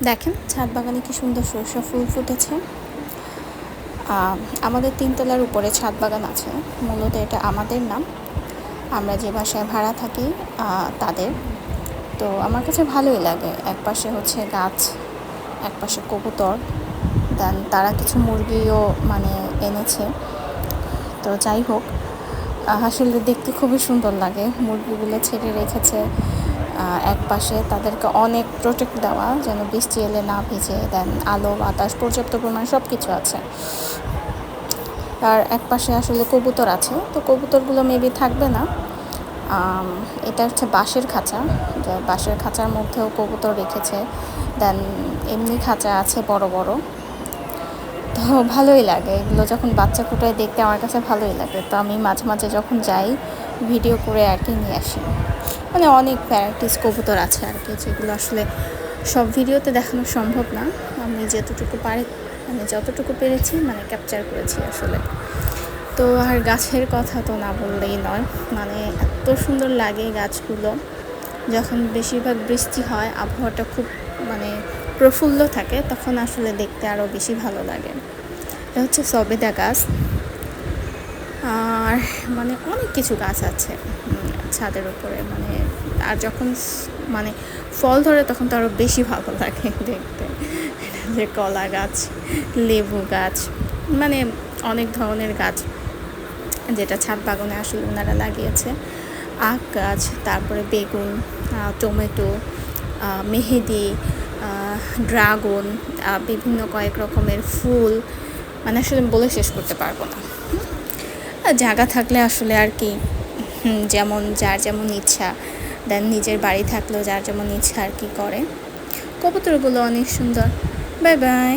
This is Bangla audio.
দেখেন ছাদ বাগানে কি সুন্দর সরষা ফুল ফুটেছে। আমাদের 3 তলার উপরে ছাদ বাগান আছে। মূলত এটা আমাদের না, আমরা যে বাসায় ভাড়া থাকি তাদের। তো আমার কাছে ভালোই লাগে। একপাশে হচ্ছে গাছ, একপাশে কবুতর, দেন তারা কিছু মুরগিও মানে এনেছে। তো যাই হোক, আসলে দেখতে খুবই সুন্দর লাগে। মুরগিগুলো ছেড়ে রেখেছে একপাশে, তাদেরকে অনেক প্রোটেক্ট দেওয়া যেন বৃষ্টি এলে না ভিজে। দেন আলো বাতাস পর্যাপ্ত পরিমাণ সব কিছু আছে। আর একপাশে আসলে কবুতর আছে, তো কবুতরগুলো মেবি থাকবে না। এটা হচ্ছে বাঁশের খাঁচা, যে বাঁশের খাঁচার মধ্যেও কবুতর রেখেছে। দেন এমনি খাঁচা আছে বড় বড়। তো ভালোই লাগে এগুলো, যখন বাচ্চা ফুটায় দেখতে আমার কাছে ভালোই লাগে। তো আমি মাঝে মাঝে যখন যাই ভিডিও করে আর কি নিয়ে আসি। মানে অনেক ভ্যারাইটিস কবুতর আছে আর কি, যেগুলো আসলে সব ভিডিওতে দেখানো সম্ভব না। আমি যতটুকু পেরেছি মানে ক্যাপচার করেছি আসলে। তো আর গাছের কথা তো না বললেই নয়, মানে এত সুন্দর লাগে গাছগুলো। যখন বেশিরভাগ বৃষ্টি হয়, আবহাওয়াটা খুব মানে প্রফুল্ল থাকে, তখন আসলে দেখতে আরও বেশি ভালো লাগে। এটা হচ্ছে সবেদা গাছ। আর মানে অনেক কিছু গাছ আছে ছাদের উপরে, মানে আর যখন মানে ফল ধরে তখন তো আরও বেশি ভালো লাগে দেখতে। যে কলা গাছ, লেবু গাছ, মানে অনেক ধরনের গাছ যেটা ছাদ বাগানে আসলে ওনারা লাগিয়েছে। আখ গাছ, তারপরে বেগুন, টমেটো, মেহেদি, ড্রাগন, বিভিন্ন কয়েক রকমের ফুল, মানে আসলে বলে শেষ করতে পারবো না। জায়গা থাকলে আসলে আর কি, যার যেমন ইচ্ছা, দেন নিজের বাড়ি থাকলেও যার যেমন ইচ্ছা আর কি করে। কবুতরগুলো অনেক সুন্দর। Bye bye.